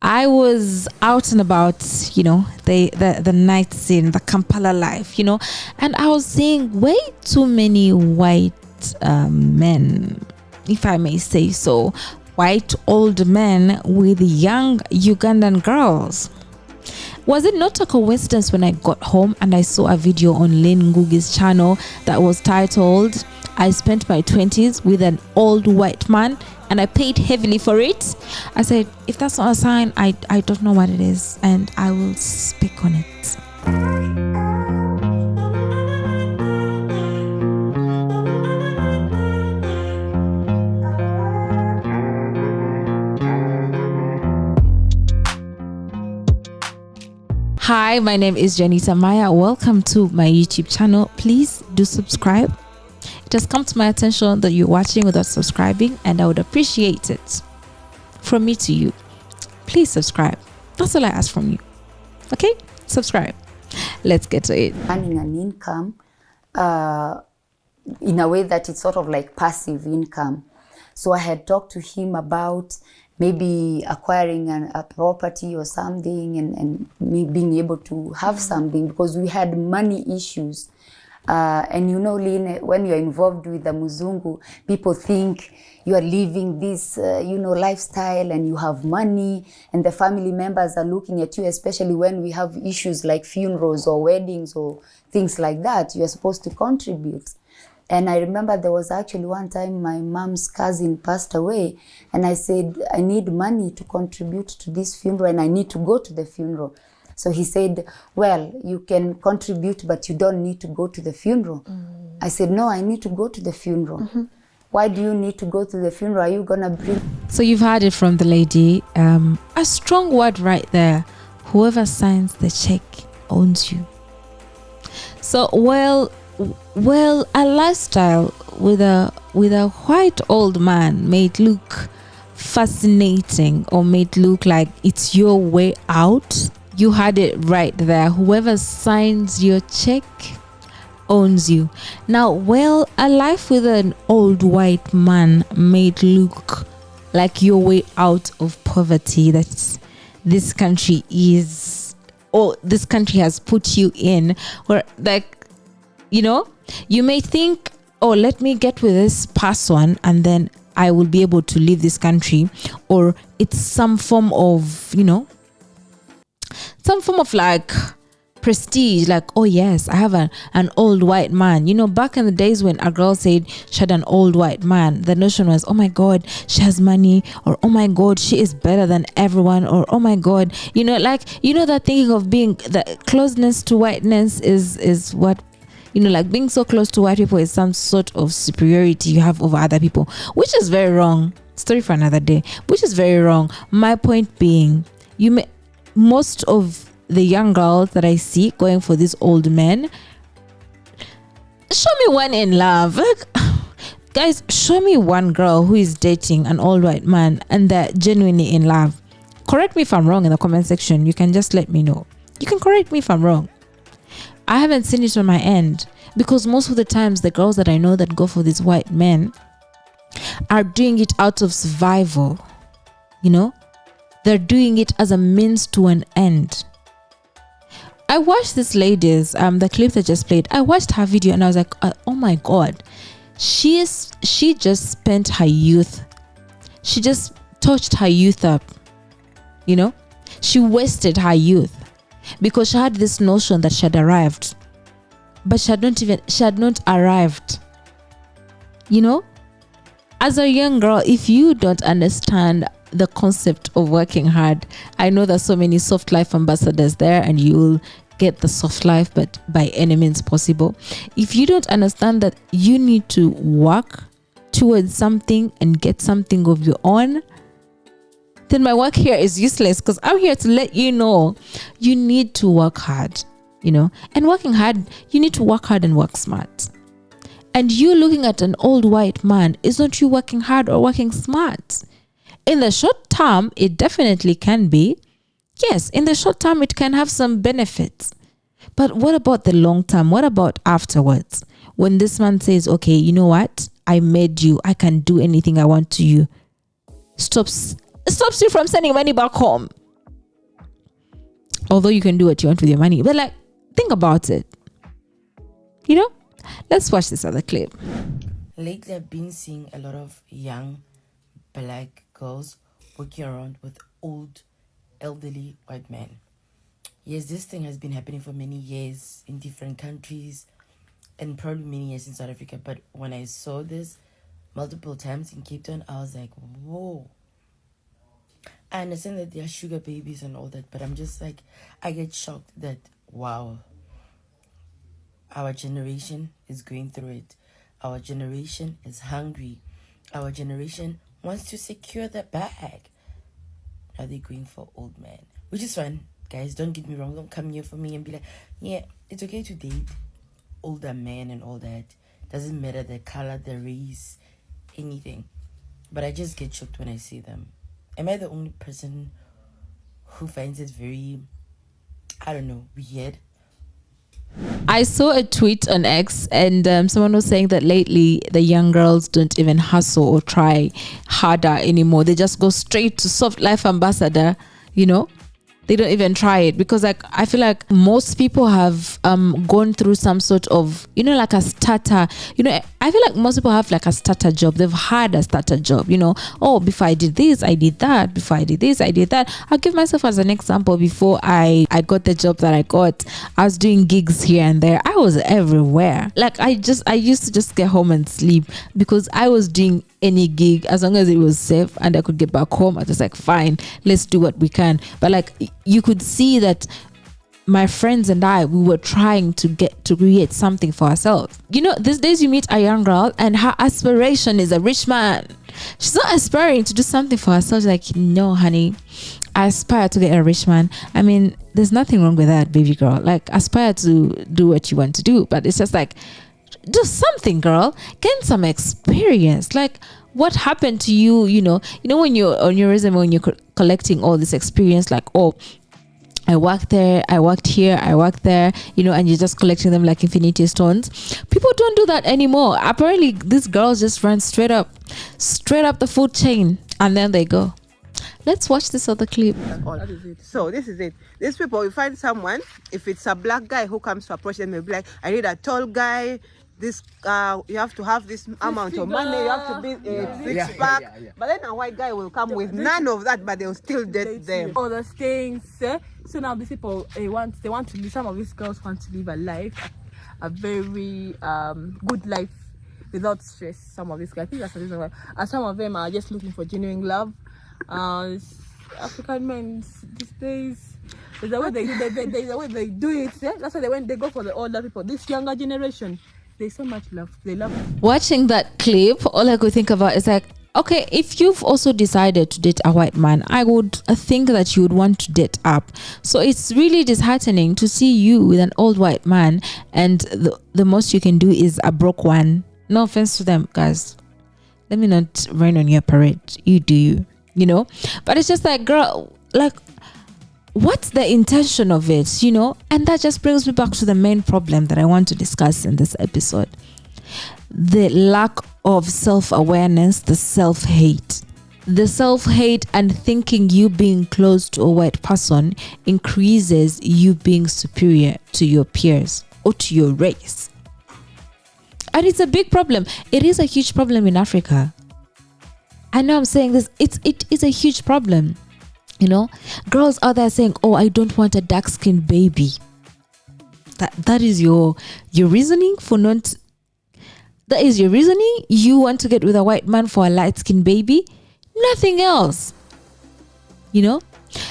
I was out and about, the night scene, the Kampala life, and I was seeing way too many white men, if I may say so, white old men with young Ugandan girls. Was it not a coincidence when I got home and I saw a video on Lynn Ngugi's channel that was titled, I spent my 20s with an old white man and I paid heavily for it? I said, if that's not a sign, I don't know what it is, and I will speak on it. Hi, my name is Janita Maaya. Welcome to my YouTube channel. Please do subscribe. It has come to my attention that you're watching without subscribing, and I would appreciate it. From me to you, please subscribe. That's all I ask from you. Okay? Subscribe. Let's get to it. Earning an income in a way that it's sort of like passive income. So I had talked to him about maybe acquiring a property or something, and me being able to have something, because we had money issues. And Lynn, when you're involved with the Muzungu, people think you are living this, lifestyle, and you have money, and the family members are looking at you, especially when we have issues like funerals or weddings or things like that. You're supposed to contribute. And I remember there was actually one time my mom's cousin passed away, and I said, I need money to contribute to this funeral, and I need to go to the funeral. So he said, well, you can contribute, but you don't need to go to the funeral. I said, no, I need to go to the funeral. Why do you need to go to the funeral? Are you going to bring... So you've heard it from the lady. A strong word right there. Whoever signs the check owns you. So, well, a lifestyle with a white old man may look fascinating, or may look like it's your way out. You had it right there. Whoever signs your check owns you. Now, well, a life with an old white man may look like your way out of poverty that this country is, or this country has put you in, where, like, you may think, oh, let me get with this person and then I will be able to leave this country. Or it's some form of, like prestige, like, oh yes, I have an old white man. Back in the days when a girl said she had an old white man, the notion was, oh my God, she has money, or oh my God, she is better than everyone, or oh my God, that thinking of being, the closeness to whiteness is what, like being so close to white people is some sort of superiority you have over other people, which is very wrong. Story for another day, which is very wrong. My point being, most of the young girls that I see going for these old men, show me one in love. Like, guys, show me one girl who is dating an old white man and they're genuinely in love. Correct me if I'm wrong in the comment section. You can just let me know. You can correct me if I'm wrong. I haven't seen it on my end, because most of the times the girls that I know that go for these white men are doing it out of survival. They're doing it as a means to an end. I watched this lady's the clip that just played. I watched her video and I was like, oh my God, she just spent her youth. She just touched her youth up. She wasted her youth because she had this notion that she had arrived, but she had not arrived. As a young girl, if you don't understand the concept of working hard, I know there's so many soft life ambassadors there, and you'll get the soft life, but by any means possible. If you don't understand that you need to work towards something and get something of your own, then my work here is useless, because I'm here to let you know you need to work hard, and working hard, you need to work hard and work smart. And you looking at an old white man is not you working hard or working smart. In the short term, it definitely can be. Yes, in the short term, it can have some benefits. But what about the long term? What about afterwards? When this man says, okay, you know what? I made you. I can do anything I want to you. Stops you from sending money back home. Although you can do what you want with your money, but like, think about it. You know, let's watch this other clip. Lately, I've been seeing a lot of young black girls walking around with old, elderly white men. Yes, this thing has been happening for many years in different countries and probably many years in South Africa. But when I saw this multiple times in Cape Town, I was like, whoa. I understand that they are sugar babies and all that, but I'm just like, I get shocked that, wow, our generation is going through it. Our generation is hungry. Our generation wants to secure the bag. Now they're going for old men, which is fine. Guys, don't get me wrong. Don't come here for me and be like, yeah, it's okay to date older men and all that. Doesn't matter the color, the race, anything. But I just get shocked when I see them. Am I the only person who finds it very, I don't know, weird? I saw a tweet on X, and someone was saying that lately the young girls don't even hustle or try harder anymore. They just go straight to soft life ambassador, you know. They don't even try it, because like I feel like most people have gone through some sort of, you know, like a starter, you know. I feel like most people have like a starter job. They've had a starter job, you know. Oh, before I did this, I did that. Before I did this, I did that. I'll give myself as an example. Before I got the job that I got, I was doing gigs here and there. I was everywhere. Like I used to just get home and sleep, because I was doing any gig as long as it was safe and I could get back home. I was just like, fine, let's do what we can. But like, you could see that my friends and I, we were trying to create something for ourselves. You know, these days you meet a young girl and her aspiration is a rich man. She's not aspiring to do something for herself. She's like, no, honey, I aspire to get a rich man. I mean, there's nothing wrong with that, baby girl. Like, aspire to do what you want to do, but it's just like, do something, girl. Gain some experience. Like, what happened to you? You know when you're on your resume, when you're collecting all this experience, like, oh, I worked there, I worked here, I worked there, you know, and you're just collecting them like infinity stones. People don't do that anymore. Apparently, these girls just run straight up the food chain, and then they go. Let's watch this other clip. So this is it. These people, you find someone, if it's a black guy who comes to approach them, they'll be like, I need a tall guy. This you have to have this amount of money, you have to be six pack. But then a white guy will come with none of that, but they'll still date them. All those things. So now these people, they want to live. Some of these girls want to live a life, a very good life without stress. Some of these guys, I think that's the reason why. And some of them are just looking for genuine love. African men these days, there's a way they do it. That's why when they go for the older people, this younger generation, there's so much love. They love. Watching that clip, all I could think about is like, okay, if you've also decided to date a white man, I would think that you would want to date up. So it's really disheartening to see you with an old white man, and the most you can do is a broke one. No offense to them, guys. Let me not rain on your parade. You do you know? But it's just like, girl, like, what's the intention of it, you know? And that just brings me back to the main problem that I want to discuss in this episode. The lack of self-awareness, the self-hate. The self-hate and thinking you being close to a white person increases you being superior to your peers or to your race. And it's a big problem. It is a huge problem in Africa. I know I'm saying this. It is a huge problem. You know, girls out there saying, oh, I don't want a dark-skinned baby. That is your reasoning for not... That is your reasoning? You want to get with a white man for a light-skinned baby? Nothing else. You know?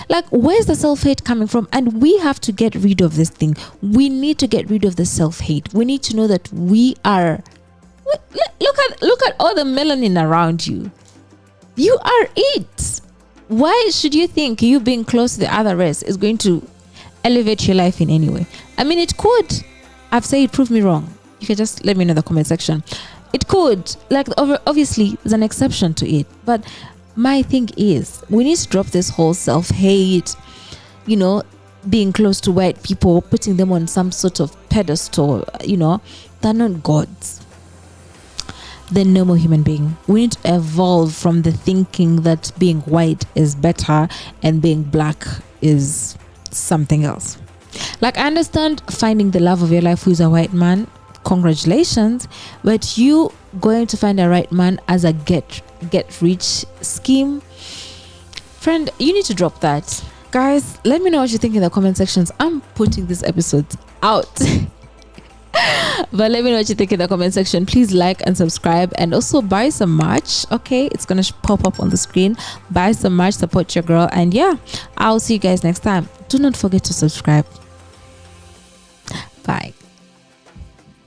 Like, where's the self-hate coming from? And we have to get rid of this thing. We need to get rid of the self-hate. We need to know that we are... Look at all the melanin around you. You are it. Why should you think you being close to the other race is going to elevate your life in any way? I mean, it could. I've said, prove me wrong. You can just let me know in the comment section. It could. Like, obviously, there's an exception to it. But my thing is, we need to drop this whole self-hate, you know, being close to white people, putting them on some sort of pedestal, you know. They're not gods. They're normal human being. We need to evolve from the thinking that being white is better and being black is something else. Like, I understand finding the love of your life who's a white man, congratulations, but you going to find a right man as a get rich scheme, friend, you need to drop that. Guys, let me know what you think in the comment sections. I'm putting this episode out but let me know what you think in the comment section. Please like and subscribe, and also buy some merch. Okay, it's gonna pop up on the screen. Buy some merch, support your girl, and yeah, I'll see you guys next time. Do not forget to subscribe. Bye.